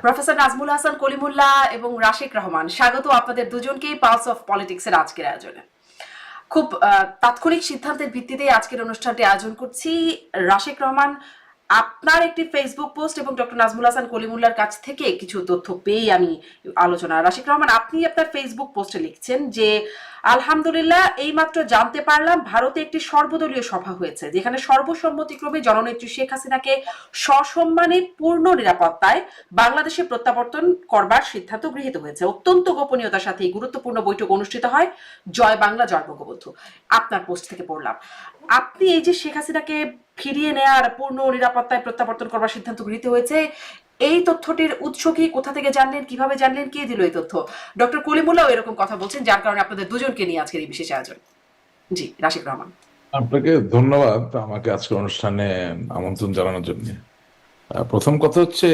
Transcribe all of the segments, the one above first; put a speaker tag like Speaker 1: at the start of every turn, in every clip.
Speaker 1: Professor Nazmul Hasan Kalimullah এবং রাশিক রহমান, স্বাগত আপনাদের দুজনকেই পালস অফ পলিটিক্সের আজকের আয়োজনে। খুব তাৎক্ষণিক সিদ্ধান্তের ভিত্তিতে আজকের অনুষ্ঠানটি আয়োজন করছি। রাশিক রহমান, আপনার একটি ফেসবুক পোস্ট এবং ডক্টর নাজমুল হাসান কলিমুল্লাহর কাছ থেকে কিছু তথ্য পেয়ে আমি আলোচনা। রাশিক রহমান, আপনি আপনার ফেসবুক পোস্টে লিখছেন যে আলহামদুলিল্লাহ এইমাত্র জানতে পারলাম ভারতে একটি সর্বদলীয় সভা হয়েছে, যেখানে সর্বসম্মতিক্রমে জননেত্রী শেখ হাসিনাকে সসম্মানে পূর্ণ নিরাপত্তায় বাংলাদেশে প্রত্যাবর্তন করবার সিদ্ধান্ত গৃহীত হয়েছে। অত্যন্ত গোপনীয়তার সাথে এই গুরুত্বপূর্ণ বৈঠক অনুষ্ঠিত হয়। জয় বাংলা, জয় বঙ্গবন্ধু। আপনার পোস্ট থেকে পড়লাম আপনি এই যে শেখ হাসিনাকে ফিরিয়ে নেয়ার পূর্ণ নিরাপত্তায় প্রত্যাবর্তন করবার সিদ্ধান্ত গৃহীত হয়েছে, এই তথ্যটির উৎস কি, কোথা থেকে জানলেন, কিভাবে জানলেন, কে দিল এই তথ্য? ডক্টর কলিমুল্লাহ এরকম কথা বলছেন, যার কারণে আপনাদের দুজনকে নিয়ে আজকের এই বিশেষ আয়োজন। জি, রাশিক রহমান।
Speaker 2: আপনাকে ধন্যবাদ আমাকে আজকের অনুষ্ঠানে আমন্ত্রণ জানানোর জন্য। প্রথম কথা হচ্ছে,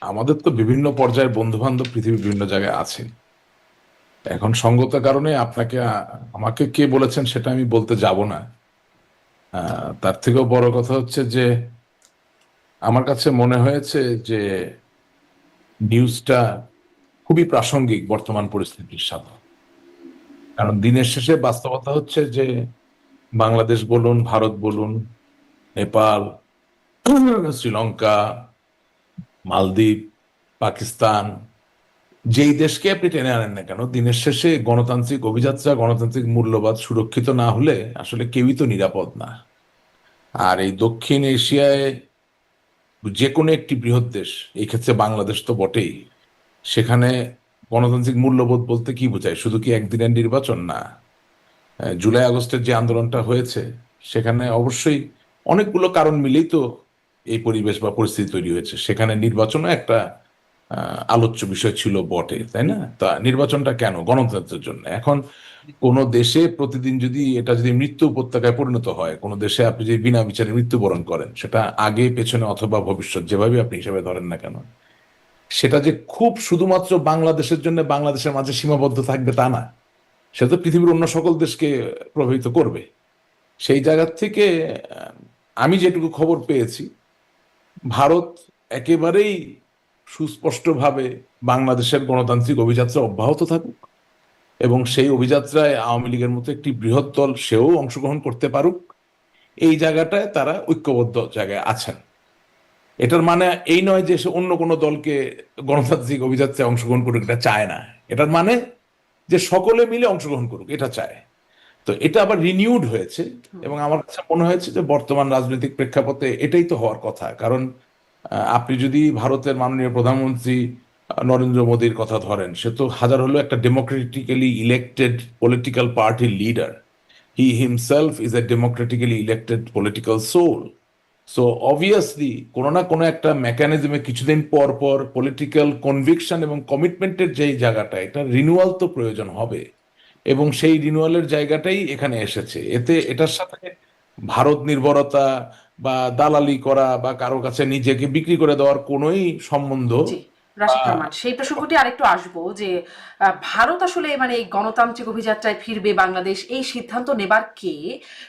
Speaker 2: আমাদের তো বিভিন্ন পর্যায়ের বন্ধু বান্ধব পৃথিবীর বিভিন্ন জায়গায় আছেন। এখন সঙ্গত কারণে আমাকে কে বলেছেন সেটা আমি বলতে যাব না। তার থেকেও বড় কথা হচ্ছে যে আমার কাছে মনে হয়েছে যে নিউজটা খুবই প্রাসঙ্গিক বর্তমান পরিস্থিতির সাথে। কারণ দিনের শেষে বাস্তবতা হচ্ছে যে বাংলাদেশ বলুন, ভারত বলুন, নেপাল, শ্রীলঙ্কা, মালদ্বীপ, পাকিস্তান, যেই দেশকে আপনি টেনে আনেন না কেন, দিনের শেষে গণতান্ত্রিক অভিযাত্রা, গণতান্ত্রিক মূল্যবোধ সুরক্ষিত না হলে আসলে কেউই তো নিরাপদ না। আর এই দক্ষিণ এশিয়ায় যে কোনো একটি বৃহৎ দেশ, এই ক্ষেত্রে বাংলাদেশ তো বটেই, সেখানে গণতান্ত্রিক মূল্যবোধ বলতে কি বোঝায়? শুধু কি একদিনের নির্বাচন? না। জুলাই আগস্টের যে আন্দোলনটা হয়েছে সেখানে অবশ্যই অনেকগুলো কারণ মিলেই তো এই পরিবেশ বা পরিস্থিতি তৈরি হয়েছে। সেখানে নির্বাচনও একটা আলোচ্য বিষয় ছিল বটে, তাই না? তা নির্বাচনটা কেন? গণতন্ত্রের জন্য। এখন কোন দেশে প্রতিদিন যদি মৃত্যু উপত্যকায় পরিণত হয়, কোন দেশে আপনি যদি বিনা বিচারে মৃত্যুবরণ করেন, সেটা আগে পেছনে অথবা ভবিষ্যৎ যেভাবে আপনি হিসেবে ধরেন না কেন, সেটা যে খুব শুধুমাত্র বাংলাদেশের জন্য বাংলাদেশের মাঝে সীমাবদ্ধ থাকবে তা না, সেটা তো পৃথিবীর অন্য সকল দেশকে প্রভাবিত করবে। সেই জায়গা থেকে আমি যেটুকু খবর পেয়েছি, ভারত একেবারেই সুস্পষ্টভাবে বাংলাদেশের গণতান্ত্রিক অভিযাত্রা অব্যাহত থাকুক এবং সেই অভিযাত্রায় আওয়ামী লীগের মতো একটি বৃহৎ দল সেও অংশগ্রহণ করতে পারুক, এই জায়গাটায় তারা ঐক্যবদ্ধ জায়গায় আছেন। এটার মানে এই নয় যে সে অন্য কোনো দলকে গণতান্ত্রিক অভিযাত্রায় অংশগ্রহণ করুক, এটা চায় না। এটার মানে যে সকলে মিলে অংশগ্রহণ করুক, এটা চায়। তো এটা আবার রিনিউড হয়েছে এবং আমার কাছে মনে হয়েছে যে বর্তমান রাজনৈতিক প্রেক্ষাপটে এটাই তো হওয়ার কথা। কারণ আপনি যদি ভারতের মাননীয় প্রধানমন্ত্রী নরেন্দ্র মোদীর কথা ধরেন, সে তো হাজার হলো একটা ডেমোক্রেটিক্যালি ইলেক্টেড পলিটিক্যাল পার্টির leader. He himself is a democratically elected political soul. So obviously কোনো না কোনো একটা মেকানিজমে কিছুদিন পর পর পলিটিক্যাল কনভিকশন এবং কমিটমেন্টের যেই জায়গাটা, এটা রিনিউয়াল তো প্রয়োজন হবে এবং সেই রিনিউয়ালের জায়গাটাই এখানে এসেছে। এটার সাথে ভারত নির্ভরতা বা দালালি করা বা কারো কাছে নিজেকে বিক্রি করে দেওয়ার কোনোই সম্বন্ধ।
Speaker 1: রাশিদ রহমান, সেই প্রসঙ্গটি আরেকটু আসবো যে ভারত আসলে মানে এই গণতান্ত্রিক অভিযাত্রায় ফিরবে বাংলাদেশ, এই সিদ্ধান্ত নেবার কে,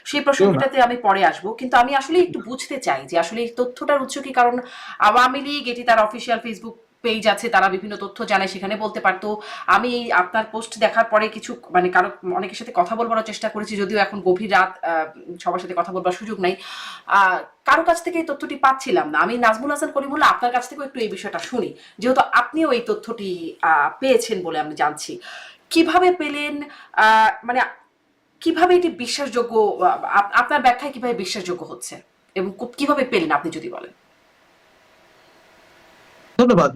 Speaker 1: সেই প্রসঙ্গটাতে আমি পরে আসবো। কিন্তু আমি আসলে একটু বুঝতে চাই যে আসলে এই তথ্যটার উৎস কি। কারণ আওয়ামী লীগ এটি তার অফিসিয়াল ফেসবুক পেজ আছে, তারা বিভিন্ন তথ্য জানায়, সেখানে বলতে পারতো। আমি এই আপনার পোস্ট দেখার পরে কিছু মানে কারো অনেকের সাথে কথা বলবার চেষ্টা করেছি, যদিও এখন গভীর রাত, সবার সাথে কথা বলবার সুযোগ নাই, কারো কাছ থেকে এই তথ্যটি পাচ্ছিলাম না। আমি নাজমুল হাসান কলিমুল্লাহ, আপনার কাছ থেকেও একটু এই বিষয়টা শুনি, যেহেতু আপনিও এই তথ্যটি পেয়েছেন বলে আমি জানছি। কিভাবে পেলেন, মানে কিভাবে এটি বিশ্বাসযোগ্য, আপনার ব্যাখ্যায় কিভাবে বিশ্বাসযোগ্য হচ্ছে এবং কিভাবে পেলেন আপনি যদি বলেন।
Speaker 3: ধন্যবাদ।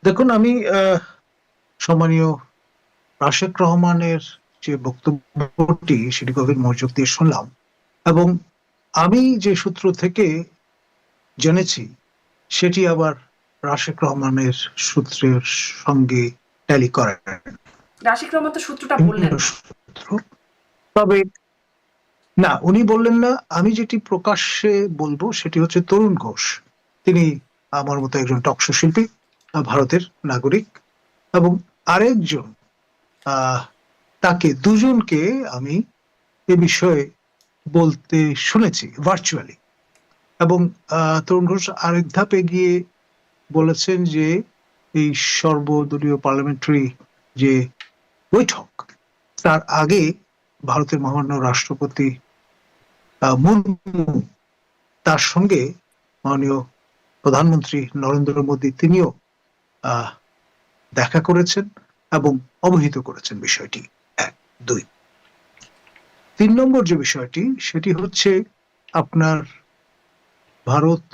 Speaker 3: দেখুন, আমি সম্মানীয় রাশেক রহমানের যে বক্তব্যটি সেটি গভীর মনোযোগ দিয়ে শুনলাম এবং আমি যে সূত্র থেকে জেনেছি সেটি আবার রাশেক রহমানের সূত্রের সঙ্গে ট্যালি করে।
Speaker 1: রাশিক রহমান তো সূত্রটা বললেন
Speaker 3: সূত্র, তবে না, উনি বললেন না। আমি যেটি প্রকাশ্যে বলবো সেটি হচ্ছে তরুণ ঘোষ। তিনি আমার মতো একজন টকশো শিল্পী, ভারতের নাগরিক, এবং আরেকজন, তাকে দুজনকে আমি এ বিষয়ে বলতে শুনেছি ভার্চুয়ালি। এবং তরুণ ঘোষ আরেক ধাপ এগিয়ে বলেছেন যে এই সর্বদলীয় পার্লামেন্টারি যে বৈঠক, তার আগে ভারতের মহামান্য রাষ্ট্রপতি মুর্মু তার সঙ্গে মাননীয় প্রধানমন্ত্রী নরেন্দ্র মোদী তিনিও দেখা করেছেন এবং অবহিত করেছেন বিষয়টি। 1, 2, 3 নম্বর যে বিষয়টি সেটি হচ্ছে আপনার ভারত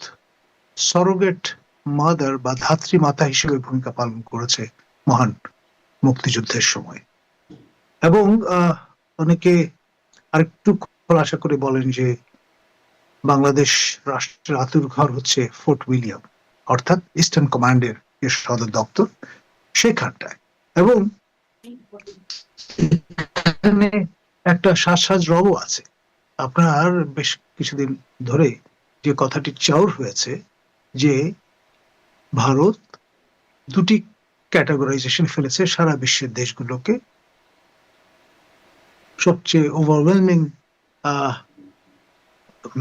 Speaker 3: সরোগেট মাদার বা ধাত্রী মাতা হিসেবে ভূমিকা পালন করেছে মহান মুক্তিযুদ্ধের সময়। এবং অনেকে আরেকটু খোলাসা করে বলেন যে বাংলাদেশ রাষ্ট্রের আতুরঘর হচ্ছে ফোর্ট উইলিয়াম, অর্থাৎ ইস্টার্ন কমান্ডের যে সদর দপ্তর সেখানটায়। এবং এখানে একটা সাজ রবও আছে। আপনার বেশ কিছুদিন ধরে যে কথাটি চাউর হয়েছে যে ভারত দুটি ক্যাটাগরাইজেশন ফেলেছে সারা বিশ্বের দেশগুলোকে। সবচেয়ে ওভারওয়েলমিং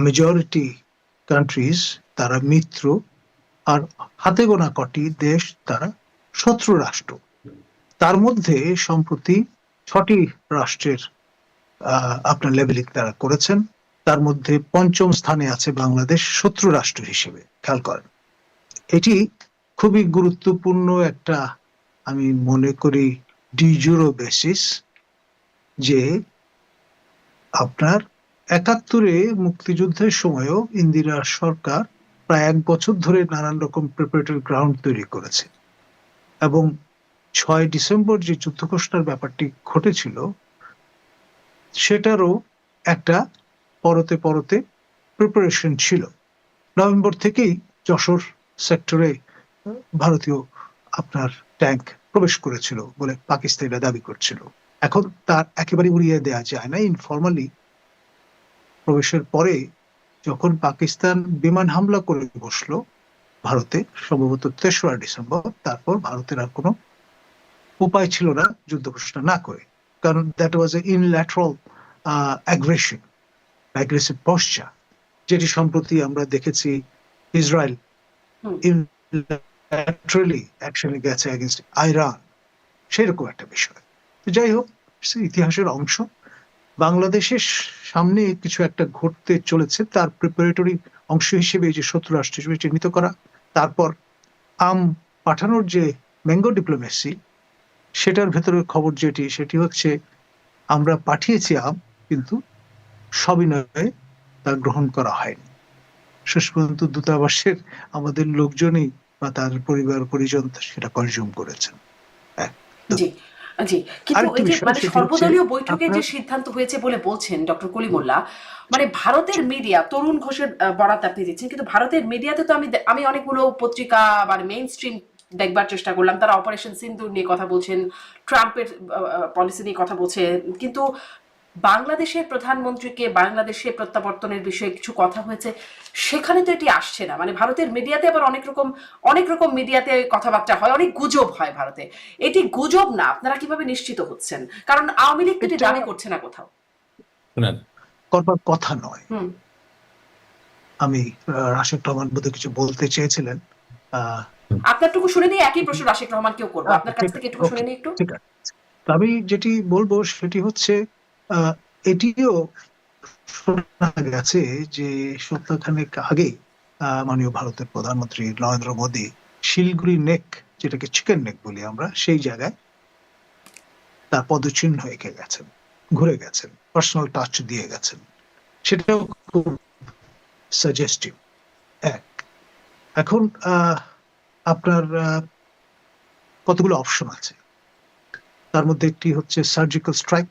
Speaker 3: মেজরিটি কান্ট্রিজ তারা মিত্র, আর হাতে গোনা কটি দেশ তারা শত্রু রাষ্ট্র। তার মধ্যে সম্প্রতি 6টি রাষ্ট্রের আপনার লেভেলিং তারা করেছেন। তার মধ্যে 5ম স্থানে আছে বাংলাদেশ শত্রু রাষ্ট্র হিসেবে। খেয়াল করেন, এটি খুবই গুরুত্বপূর্ণ একটা, আমি মনে করি, ডিজুরো বেসিস যে আপনার 71-এ মুক্তিযুদ্ধের সময়ও ইন্দিরা সরকার প্রায় 1 বছর ধরে নানান রকম প্রিপারেটরি গ্রাউন্ড তৈরি করেছে, এবং 6 ডিসেম্বর যে যুদ্ধ ঘোষণার ব্যাপারটি ঘটেছিল সেটারও একটা পরতে পরতে প্রিপারেশন ছিল। নভেম্বর থেকেই যশোর সেক্টরে ভারতীয় আপনার ট্যাঙ্ক প্রবেশ করেছিল বলে পাকিস্তানিরা দাবি করছিল। এখন তার একেবারে উড়িয়ে দেওয়া যায় না। ইনফরমালি প্রবেশের পরে যখন পাকিস্তান বিমান হামলা করে বসলো ভারতে, সম্ভবত 3রা ডিসেম্বর, তারপর ভারতের আর কোনো উপায় ছিল না যুদ্ধ ঘোষণা না করে, কারণ that was A unilateral aggression, aggressive posture, যেটি সম্প্রতি আমরা দেখেছি ইসরায়েল ইউনিল্যাটারালি অ্যাকশনে গেছে এগেইনস্ট আইরান, সেরকম একটা বিষয়। তো যাই হোক, ইতিহাসের অংশ। বাংলাদেশের সামনে কিছু একটা ঘটতে চলেছে, তার প্রিপারেটরি অংশ হিসেবে এই যে শত্রু রাষ্ট্র হিসেবে চিহ্নিত করা, তারপর আম পাঠানোর যে ম্যাঙ্গো ডিপ্লোমেসি, সেটার ভেতরে খবর যেটি, সেটি হচ্ছে আমরা পাঠিয়েছি আম, কিন্তু সবিনয়ে তা গ্রহণ করা হয়নি। শেষ পর্যন্ত দূতাবাসের আমাদের লোকজনই বা তার পরিবার পরিজন সেটা কনজিউম করেছেন।
Speaker 1: জি জি, কিন্তু
Speaker 3: আরেকটি
Speaker 1: এই যে
Speaker 3: বিষয়,
Speaker 1: মানে
Speaker 3: সেটি হচ্ছে
Speaker 1: সর্বদলীয় বৈঠকে যে
Speaker 3: আপনার
Speaker 1: সিদ্ধান্ত হয়েছে বলে বলছেন ডক্টর কলিমুল্লাহ, মানে ভারতের মিডিয়া, তরুণ ঘোষের বরাত আপনি দিচ্ছেন, কিন্তু ভারতের মিডিয়াতে তো আমি অনেকগুলো পত্রিকা মানে মেইন স্ট্রিম দেখবার চেষ্টা করলাম, তারা অপারেশন সিন্দুর নিয়ে কথা বলছেন, ট্রাম্পের পলিসি নিয়ে কথা বলছেন, কিন্তু বাংলাদেশের প্রধানমন্ত্রীকে বাংলাদেশে প্রত্যাবর্তনের বিষয়ে কিছু কথা হয়েছে, সেখানে তো এটি আসছে না। মানে ভারতের মিডিয়াতে আবার অনেক রকম মিডিয়াতে কথাবার্তা হয়, অনেক গুজব হয় ভারতে। এটি গুজব না, আপনারা কিভাবে নিশ্চিত হচ্ছেন? কারণ আওয়ামী লীগ তো এটি দাবি করছে না কোথাও।
Speaker 2: শুনেন,
Speaker 3: করবার কথা নয়। আমি রাশেদ রহমান বোধহয় কিছু বলতে চেয়েছিলেন,
Speaker 1: আপনারটুকু শুনে নিয়ে একই প্রশ্ন রাশেদ রহমানকেও করবো, আপনার কাছ থেকে একটু শুনে নিই একটু।
Speaker 3: ঠিক আছে। আমি যেটি বলবো সেটি হচ্ছে এটিও শোনা গেছে যে সপ্তাহখানেক আগে মাননীয় ভারতের প্রধানমন্ত্রী নরেন্দ্র মোদী শিলগুড়ি নেক, যেটাকে চিকেন নেক বলি আমরা, সেই জায়গায় তার পদচিহ্ন এঁকে গেছেন, ঘুরে গেছেন, পার্সোনাল টাচ দিয়ে গেছেন। সেটাও খুব সাজেস্টিভ। এখন আপনার কতগুলো অপশন আছে, তার মধ্যে একটি হচ্ছে সার্জিক্যাল স্ট্রাইক,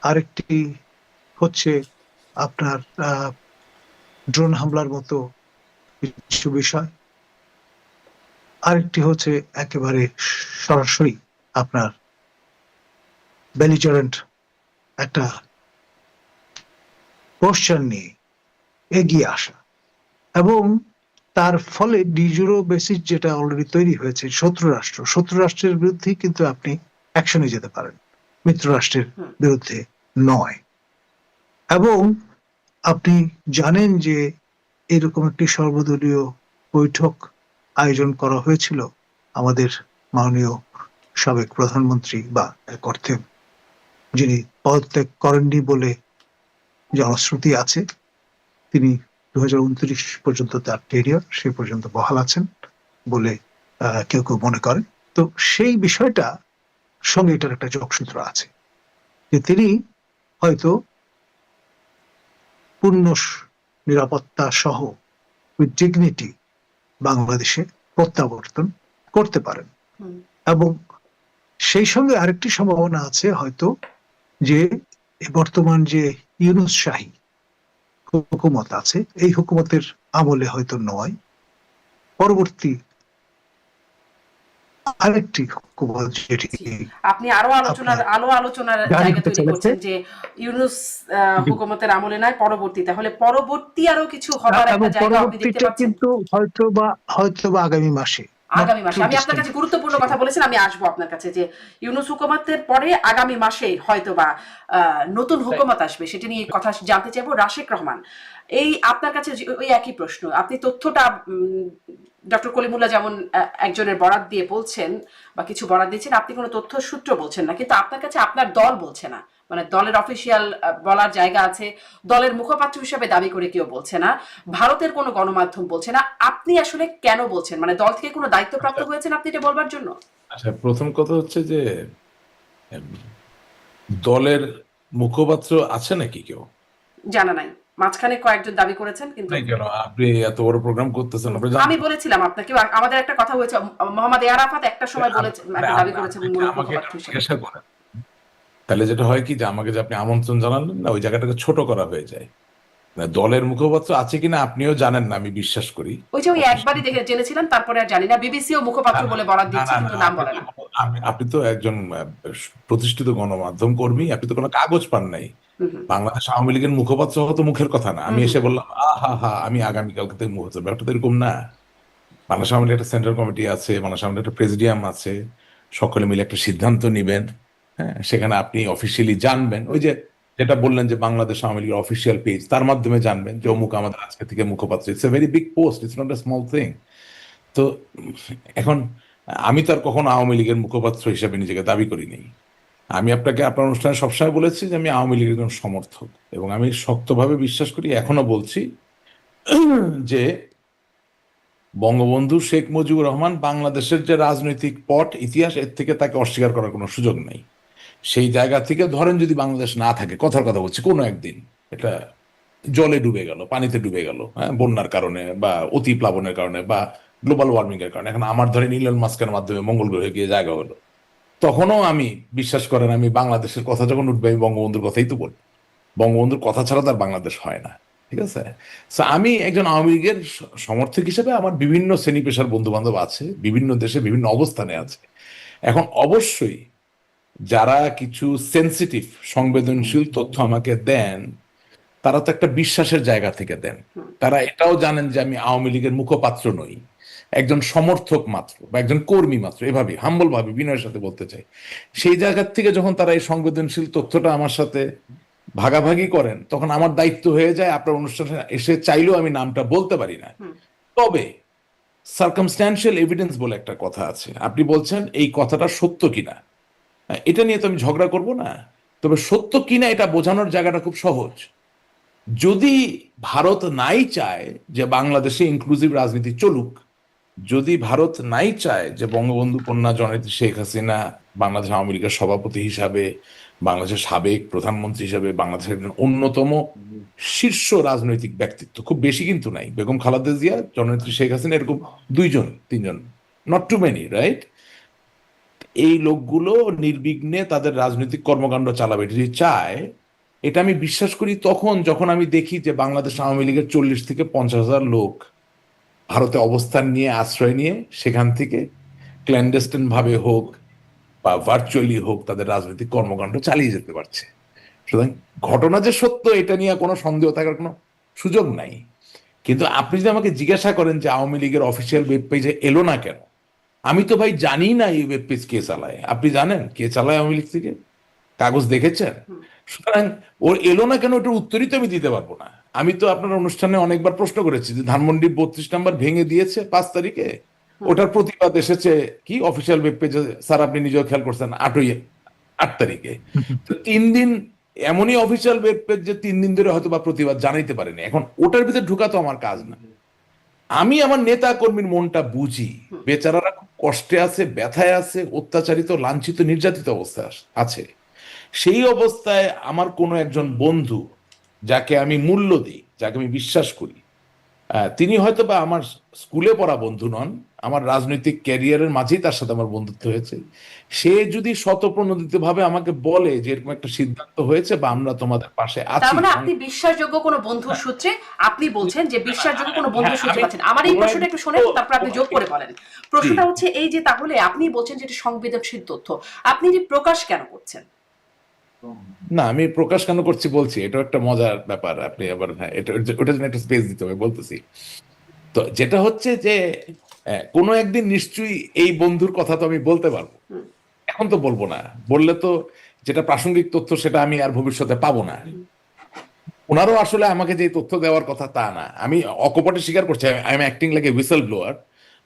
Speaker 3: আরেকটি হচ্ছে আপনার ড্রোন হামলার মতো কিছু বিষয়, আরেকটি হচ্ছে একেবারে সরাসরি আপনার বেলিজারেন্ট একটা কোশ্চেন নিয়ে এগিয়ে আসা, এবং তার ফলে ডিজুরো বেসিস যেটা অলরেডি তৈরি হয়েছে, শত্রু রাষ্ট্রের বিরুদ্ধে কিন্তু আপনি অ্যাকশনে যেতে পারেন, মিত্র রাষ্ট্রের বিরুদ্ধে নয়। এবং আপনি জানেন যে এরকম একটি সর্বদলীয় বৈঠক আয়োজন করা হয়েছিল আমাদের মাননীয় সাবেক প্রধানমন্ত্রী বা এক অর্থে যিনি পদত্যাগ করেননি বলে জনশ্রুতি আছে, তিনি 2029 পর্যন্ত তার ক্যারিয়ার সে পর্যন্ত বহাল আছেন বলে কেউ কেউ মনে করেন। তো সেই বিষয়টা সঙ্গে এটার একটা যোগসূত্র আছে যে তিনি হয়তো পূর্ণ নিরাপত্তা সহ উইথ ডিগনিটি বাংলাদেশে প্রত্যাবর্তন করতে পারেন।
Speaker 1: হুম।
Speaker 3: এবং সেই সঙ্গে আরেকটি সম্ভাবনা আছে হয়তো যে বর্তমান যে ইউনূস শাহী হুকুমত আছে, এই হুকুমতের আমলে হয়তো নয়, পরবর্তী আরেকটি হুকুমত যেটি
Speaker 1: আপনি আরো আলোচনার
Speaker 3: জারি
Speaker 1: জায়গা
Speaker 3: হতে
Speaker 1: তৈরি
Speaker 3: চলেছে,
Speaker 1: করছেন যে ইউনূস হুকুমতের আমলে নয়, পরবর্তী আরো কিছু হবার
Speaker 3: এবং
Speaker 1: একটা জায়গা আপনি দেখতে
Speaker 3: পরবর্তীটা
Speaker 1: পাচ্ছেন
Speaker 3: কিন্তু হয়তোবা আগামী মাসে,
Speaker 1: আগামী মাসে। আমি আপনার কাছে গুরুত্বপূর্ণ কথা বলেছেন, আমি আসবো আপনার কাছে যে ইউনূস হুকুমতের পরে আগামী মাসে হয়তোবা নতুন হুকুমত আসবে, সেটা নিয়ে কথা জানতে চাইবো। রাশেক রহমান, এই আপনার কাছে ওই একই প্রশ্ন, আপনি তথ্যটা ডক্টর কলিমুল্লাহ যেমন একজনের বরাত দিয়ে বলছেন বা কিছু বরাত দিচ্ছেন, আপনি কোনো তথ্য সূত্র বলছেন না, কিন্তু আপনার কাছে আপনার দল বলছে না, মানে দলের অফিসিয়াল বলার জায়গা আছে, দলের মুখপাত্র হিসেবে দাবি করে কেউ বলছে না, ভারতের কোনো গণমাধ্যম বলছে না, আপনি আসলে কেন বলছেন? মানে দল থেকে কোনো দায়িত্বপ্রাপ্ত হয়েছেন আপনি এটা বলবার জন্য?
Speaker 2: আচ্ছা, প্রথম কথা হচ্ছে যে দলের মুখপাত্র আছে নাকি কেউ?
Speaker 1: জানা নাই, মাঝখানে কয়েকজন দাবি করেছেন, কিন্তু
Speaker 2: নাই কেন? আপনি এত বড় প্রোগ্রাম করতেছেন, আপনি
Speaker 1: আমি বলেছিলাম আপনাকে, আমাদের একটা কথা হয়েছে, মোহাম্মদ আরাফাত একটা সময় বলেছে, একটা দাবি করেছেন মূল
Speaker 2: আমাকে
Speaker 1: মুখপাত্র হিসেবে।
Speaker 2: জিজ্ঞাসা করেন, তাহলে যেটা হয় কি যে আমাকে যে আপনি আমন্ত্রণ জানালেন না, ওই জায়গাটাকে ছোট করা হয়ে যায়। দলের মুখপাত্র আছে কিনা আপনিও জানেন না, আমি বিশ্বাস করি।
Speaker 1: ওই যে ওই একবারই দেখে জেনেছিলাম, তারপরে আর জানি না। বিবিসিও মুখপাত্র বলে বরাত দিচ্ছে, কিন্তু নাম বলে না।
Speaker 2: আপনি তো একজন প্রতিষ্ঠিত গণমাধ্যম কর্মী, আপনি তো কোনো কাগজ পান নাই। বাংলাদেশ আওয়ামী লীগের মুখপাত্র হওয়া তো মুখের কথা না। আমি এসে বললাম আহা হা আমি আগামীকালকে থেকে মুখপাত্র, ব্যাপারটা তো এরকম না। বাংলাদেশ আওয়ামী লীগের একটা সেন্ট্রাল কমিটি আছে, বাংলাদেশ আওয়ামী লীগের একটা প্রেসিডিয়াম আছে, সকলে মিলে একটা সিদ্ধান্ত নিবেন। হ্যাঁ, সেখানে আপনি অফিসিয়ালি জানবেন, ওই যে যেটা বললেন যে বাংলাদেশ আওয়ামী লীগের অফিসিয়াল পেজ, তার মাধ্যমে জানবেন যে অমুক আমাদের আজকে থেকে মুখপাত্র। It's a very big post, it's not a small thing. তো এখন আমি তো আর কখনো আওয়ামী লীগের মুখপাত্র হিসেবে নিজেকে দাবি করিনি। আমি আপনাকে আপনার অনুষ্ঠানে সবসময় বলেছি যে আমি আওয়ামী লীগের একজন সমর্থক, এবং আমি শক্তভাবে বিশ্বাস করি, এখনো বলছি, যে বঙ্গবন্ধু শেখ মুজিবুর রহমান বাংলাদেশের যে রাজনৈতিক পট ইতিহাস, এর থেকে তাকে অস্বীকার করার কোনো সুযোগ নেই। সেই জায়গা থেকে ধরেন যদি বাংলাদেশ না থাকে, কথার কথা বলছি, কোনো একদিন এটা জলে ডুবে গেল, পানিতে ডুবে গেল, হ্যাঁ, বন্যার কারণে বা অতি প্লাবনের কারণে বা গ্লোবাল ওয়ার্মিং এর কারণে, এখন আমার ধরেন ইলন মাস্কের মাধ্যমে মঙ্গল গ্রহে গিয়ে জায়গা হলো, তখনও আমি বিশ্বাস করেন, আমি বাংলাদেশের কথা যখন উঠবে আমি বঙ্গবন্ধুর কথাই তো বলবো। বঙ্গবন্ধুর কথা ছাড়া তার বাংলাদেশ হয় না। ঠিক আছে? So, আমি একজন আওয়ামী লীগের সমর্থক হিসেবে আমার বিভিন্ন শ্রেণী পেশার বন্ধু বান্ধব আছে, বিভিন্ন দেশে বিভিন্ন অবস্থানে আছে। এখন অবশ্যই যারা কিছু সেন্সিটিভ সংবেদনশীল তথ্য আমাকে দেন, তারা তো একটা বিশ্বাসের জায়গা থেকে দেন। তারা এটাও জানেন যে আমি আওয়ামী লীগের মুখপাত্র নই, একজন সমর্থক মাত্র বা একজন কর্মী মাত্র, এভাবে হাম্বল ভাবে বিনয়ের সাথে বলতে চাই। সেই জায়গা থেকে যখন তারা এই সংবেদনশীল তথ্যটা আমার সাথে ভাগাভাগি করেন, তখন আমার দায়িত্ব হয়ে যায়, আপনার অনুষ্ঠানে এসে চাইলেও আমি নামটা বলতে পারি না। তবে সার্কামস্ট্যান্সিয়াল এভিডেন্স বলে একটা কথা আছে, আপনি বলছেন এই কথাটা সত্য কিনা, এটা নিয়ে তো আমি ঝগড়া করব না। তবে সত্য কিনা এটা বোঝানোর জায়গাটা খুব সহজ। যদি ভারত নাই চায় যে বাংলাদেশে ইনক্লুসিভ রাজনীতি চলুক, যদি ভারত নাই চায় যে বঙ্গবন্ধু কন্যা জননেত্রী শেখ হাসিনা বাংলাদেশ আওয়ামী লীগের সভাপতি হিসাবে, বাংলাদেশের সাবেক প্রধানমন্ত্রী হিসাবে, বাংলাদেশের একজন অন্যতম শীর্ষ রাজনৈতিক ব্যক্তিত্ব, খুব বেশি কিন্তু নাই, বেগম খালেদা জিয়া, জননেত্রী শেখ হাসিনা, এরকম দুইজন তিনজন, নট টু মেনি, রাইট? এই লোকগুলো নির্বিঘ্নে তাদের রাজনৈতিক কর্মকাণ্ড চালাবে এটা যদি চায়, এটা আমি বিশ্বাস করি তখন যখন আমি দেখি যে বাংলাদেশ আওয়ামী লীগের 40 থেকে 50,000 লোক ভারতে অবস্থান নিয়ে, আশ্রয় নিয়ে, সেখান থেকে ক্ল্যান্ডেস্টিন ভাবে হোক বা ভার্চুয়ালি হোক তাদের রাজনৈতিক কর্মকাণ্ড চালিয়ে যেতে পারছে। সুতরাং ঘটনা যে সত্য এটা নিয়ে কোনো সন্দেহ থাকার কোনো সুযোগ নাই। কিন্তু আপনি যদি আমাকে জিজ্ঞাসা করেন যে আওয়ামী লীগের অফিসিয়াল ওয়েব পেজে এলো না কেন, আমি তো ভাই জানি না এই ওয়েব পেজ কে চালায়। আপনি জানেন কে চালায় আওয়ামী লীগ থেকে? কাগজ দেখেছেন? সুতরাং ওর এলো না কেন, ওটার উত্তরই তো আমি দিতে পারবো না। আমি তো আপনার অনুষ্ঠানে অনেকবার প্রশ্ন করেছি যে ধানমন্ডি 32 নম্বর ভেঙে দিয়েছে 5 তারিখে, ওটার প্রতিবাদ এসেছে কি অফিসিয়াল ওয়েব পেজে, স্যার আপনি নিজেও খেয়াল করছেন 8 তারিখে। তো 3 দিন এমনই অফিসিয়াল ওয়েব পেজ যে 3 দিন ধরে হয়তো বা প্রতিবাদ জানাইতে পারেনি। এখন ওটার ভিতরে ঢুকা তো আমার কাজ না। আমি আমার নেতা কর্মীর মনটা বুঝি, বেচারারা খুব কষ্টে আছে, ব্যথায় আছে, অত্যাচারিত, লাঞ্ছিত, নির্যাতিত অবস্থায় আছে। সেই অবস্থায় আমার কোনো একজন বন্ধু যাকে আমি মূল্য দিই, যাকে আমি বিশ্বাস করি, তিনি হয়তো বা আমার স্কুলে পড়া বন্ধু নন, আমার রাজনৈতিক ক্যারিয়ারের মাঝেই তার সাথে আমার বন্ধুত্ব হয়েছে। সে যদি স্বতঃপ্রণোদিত ভাবে আমাকে বলে যে এরকম একটা সিদ্ধান্ত হয়েছে বা আমরা তোমাদের পাশে
Speaker 1: তার
Speaker 2: আছি,
Speaker 1: মানে আপনি বিশ্বাসযোগ্য কোনো বন্ধুর সূত্রে আপনি বলছেন যে বিশ্বাসযোগ্য কোনো বন্ধুর সূত্রে পাচ্ছেন। আমার এই প্রশ্নটা একটু শুনে তারপর আপনি যোগ করে বলেন। প্রশ্নটা হচ্ছে এই যে তাহলে আপনি বলছেন যে এটা সংবেদনশীল তথ্য, আপনি এটি প্রকাশ কেন করছেন?
Speaker 2: না, আমি প্রকাশ কেন করছি বলছি, এটা একটা মজার ব্যাপার। আপনি আবার হ্যাঁ, এটা ওটার জন্য একটা স্পেস দিতে হবে, বলতেছি। তো যেটা হচ্ছে যে কোনো একদিন নিশ্চয়ই এই বন্ধুর কথা তো আমি বলতে পারবো, এখন তো বলবো না। বললে তো যেটা প্রাসঙ্গিক তথ্য সেটা আমি আর ভবিষ্যতে পাবো না। ওনারও আসলে আমাকে যে তথ্য দেওয়ার কথা তা না, আমি অকপটে স্বীকার করছি I am acting like a whistle blower.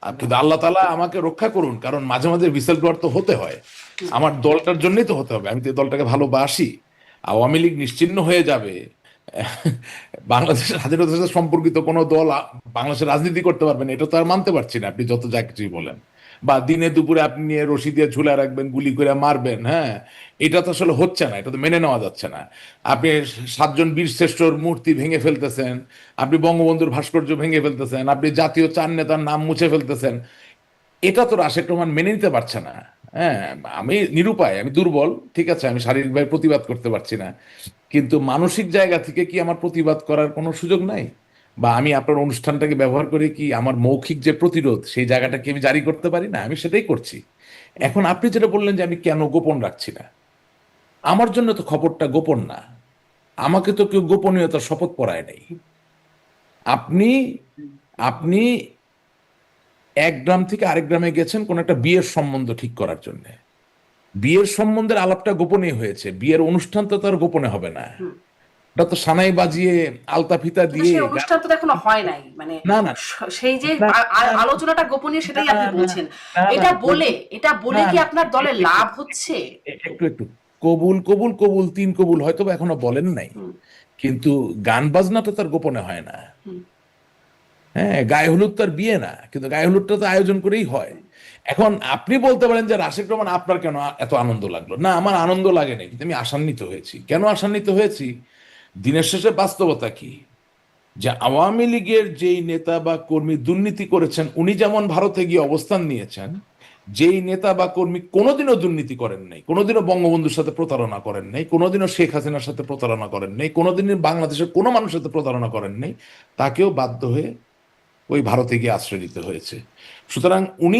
Speaker 2: কিন্তু আল্লাহ তাআলা আমাকে রক্ষা করুন, কারণ মাঝে মাঝে হুইসেল ব্লোয়ার তো হতে হয়, আমার দলটার জন্যই তো হতে হবে। আমি তো এই দলটাকে ভালোবাসি। আওয়ামী লীগ নিশ্চিহ্ন হয়ে যাবে, বাংলাদেশের স্বাধীনতার সাথে সম্পর্কিত কোনো দল বাংলাদেশের রাজনীতি করতে পারবে না, এটা তো আর মানতে পারছি না। আপনি যত যা কিছুই বলেন, বা দিনে দুপুরে আপনি নিয়ে রশি দিয়ে ঝুলে রাখবেন, গুলি করে মারবেন, হ্যাঁ, এটা তো আসলে হচ্ছে না, এটা তো মেনে নেওয়া যাচ্ছে না। আপনি 7 জন বীর শ্রেষ্ঠর মূর্তি ভেঙে ফেলতেছেন, আপনি বঙ্গবন্ধুর ভাস্কর্য ভেঙে ফেলতেছেন, আপনি জাতীয় 4 নেতার নাম মুছে ফেলতেছেন। এটা তো রাশেক রহমান মেনে নিতে পারছে না। হ্যাঁ, আমি নিরুপায়, আমি দুর্বল, ঠিক আছে, আমি শারীরিকভাবে প্রতিবাদ করতে পারছি না, কিন্তু মানসিক জায়গা থেকে কি আমার প্রতিবাদ করার কোনো সুযোগ নাই? বা আমি আপনার অনুষ্ঠানটাকে ব্যবহার করে কি আমার মৌখিক যে প্রতিরোধ সেই জায়গাটাকে আমি জারি করতে পারি না? আমি সেটাই করছি। এখন আপনি যেটা বললেন যে আমি কেন গোপন রাখছি না, আমার জন্য তো খবরটা গোপন না, আমাকে তো কেউ গোপনীয়তার শপথ পড়ায় নাই। আপনি আপনি এক গ্রাম থেকে আরেক গ্রামে গেছেন কোন একটা বিয়ের সম্বন্ধ ঠিক করার জন্য। বিয়ের সম্বন্ধের আলাপটা গোপনে হয়েছে, বিয়ের অনুষ্ঠান তো তার গোপনে হবে না। ওটা তো সানাই বাজিয়ে আলতা ফিতা
Speaker 1: কিন্তু
Speaker 2: দিয়ে
Speaker 1: সেই অনুষ্ঠান তো এখনো হয় নাই, মানে
Speaker 2: না না
Speaker 1: সেই যে
Speaker 2: না,
Speaker 1: আলোচনাটা গোপনীয় সেটাই আপনি
Speaker 2: না,
Speaker 1: বলছেন।
Speaker 2: না, না,
Speaker 1: এটা বলে
Speaker 2: না,
Speaker 1: কি
Speaker 2: না,
Speaker 1: আপনার দলের লাভ হচ্ছে?
Speaker 2: একটু একটু কবুল কবুল কবুল 3 কবুল হয়তো বা এখনো বলেন নাই, কিন্তু গান বাজনা তো তার গোপনে হয় না। হ্যাঁ, গায়ে হলুদ তার বিয়ে না, কিন্তু গায়ে হলুদটা তো আয়োজন করেই হয়। এখন আপনি বলতে পারেন যে রাশেক রহমান আপনার কেন এত আনন্দ লাগলো না? আমার আনন্দ লাগে না, কিন্তু আমি আশান্বিত হয়েছি। কেন আশান্বিত হয়েছি? দিনের শেষে বাস্তবতা কি, যে আওয়ামী লীগের যেই নেতা বা কর্মী দুর্নীতি করেছেন, উনি যেমন ভারতে গিয়ে অবস্থান নিয়েছেন, যেই নেতা বা কর্মী কোনোদিনও দুর্নীতি করেন নাই, কোনোদিনও বঙ্গবন্ধুর সাথে প্রতারণা করেন নাই, কোনোদিনও শেখ হাসিনার সাথে প্রতারণা করেন নাই, কোনোদিনই বাংলাদেশের কোনো মানুষের সাথে প্রতারণা করেন নাই, তাকেও বাধ্য হয়ে ওই ভারতে গিয়ে আশ্রয় নিতে হয়েছে। সুতরাং উনি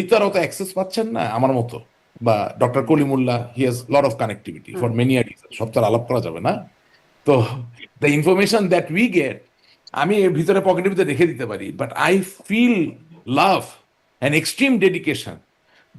Speaker 2: তো আর অত অ্যাক্সেস পাচ্ছেন না আমার মতো, বা doctor Kalimullah, he has lot of connectivity for many years, সব তো আর আলাপ করা যাবে না। তো the information that we get, আমি এর ভিতরে পকেটের ভিতরে রেখে দিতে পারি, but I feel love and extreme dedication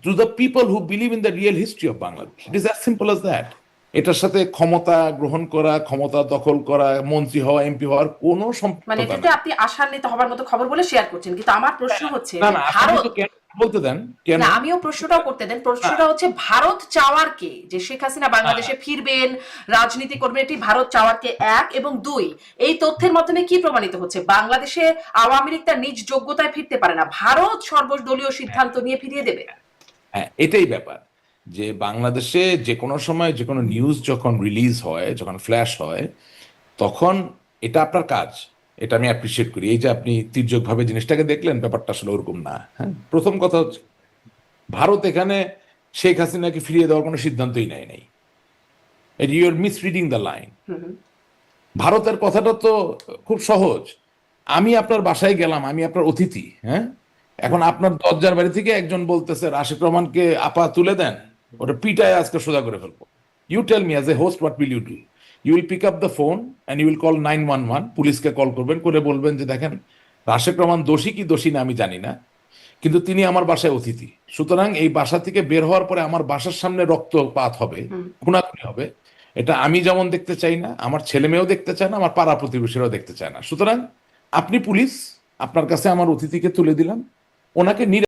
Speaker 2: to the people who believe in the real history of Bangladesh. It is as simple as that. এটার সাথে ক্ষমতা গ্রহণ করা, ক্ষমতা দখল করা, মন্ত্রী হওয়া, এমপি হওয়ার কোনো
Speaker 1: মানে
Speaker 2: সম্পর্কতা
Speaker 1: এটাতে
Speaker 2: নেই।
Speaker 1: আপনি আশান্বিত হবার মতো খবর বলে শেয়ার করছেন, কিন্তু আমার প্রশ্ন হচ্ছে
Speaker 2: না
Speaker 1: যে
Speaker 2: না, আপনি
Speaker 1: ভারত,
Speaker 2: তো কেন বলতে দেন, কেন?
Speaker 1: না আমিও প্রশ্নটাও করতে দেন। প্রশ্নটা হচ্ছে ভারত চাওয়ার কে, যে শেখ হাসিনা বাংলাদেশে ফিরবেন, রাজনীতি করবেন, এটি ভারত চাওয়ার কে 1, এবং 2, এই তথ্যের মাধ্যমে কি প্রমাণিত হচ্ছে? বাংলাদেশে আওয়ামী লীগ তার নিজ যোগ্যতায় ফিরতে পারে না, ভারত সর্বদলীয় সিদ্ধান্ত নিয়ে ফিরিয়ে দেবে।
Speaker 2: হ্যাঁ, এটাই ব্যাপার, যে বাংলাদেশে যে কোনো সময় যে কোনো নিউজ যখন রিলিজ হয়, যখন ফ্ল্যাশ হয়, তখন এটা আপনার কাজ, এটা আমি অ্যাপ্রিসিয়েট করি। এই যে আপনি তির্যকভাবে জিনিসটাকে দেখলেন, ব্যাপারটা আসলে ওরকম না। হ্যাঁ, প্রথম কথা হচ্ছে ভারত এখানে শেখ হাসিনাকে ফিরিয়ে দেওয়ার কোনো সিদ্ধান্তই নেয় নাই। You are misreading the line. ভারতের কথাটা তো খুব সহজ। আমি আপনার বাসায় গেলাম, আমি আপনার অতিথি, হ্যাঁ, এখন আপনার দরজার বাড়ি থেকে একজন বলতেছে রাশেক রহমানকে আপা তুলে দেন, ওটা পিটায় আজকে সোজা করে ফেলবো। You tell me as a host, what will you do? You will pick up the phone and you will call 911, পুলিশকে কল করবেন, করে বলবেন যে দেখেন রাশেক রহমান দোষী কি দোষী না আমি জানি না, কিন্তু তিনি আমার বাসায় অতিথি, সুতরাং এই বাসা থেকে বের হওয়ার পরে আমার বাসার সামনে রক্তপাত হবে, খুনাখুনি হবে, এটা আমি যেমন দেখতে চাই না, আমার ছেলে মেয়েও দেখতে চায় না, আমার পাড়া প্রতিবেশীরাও দেখতে চায় না। সুতরাং আপনি পুলিশ, আপনার কাছে আমার অতিথিকে তুলে দিলাম, ওনাকে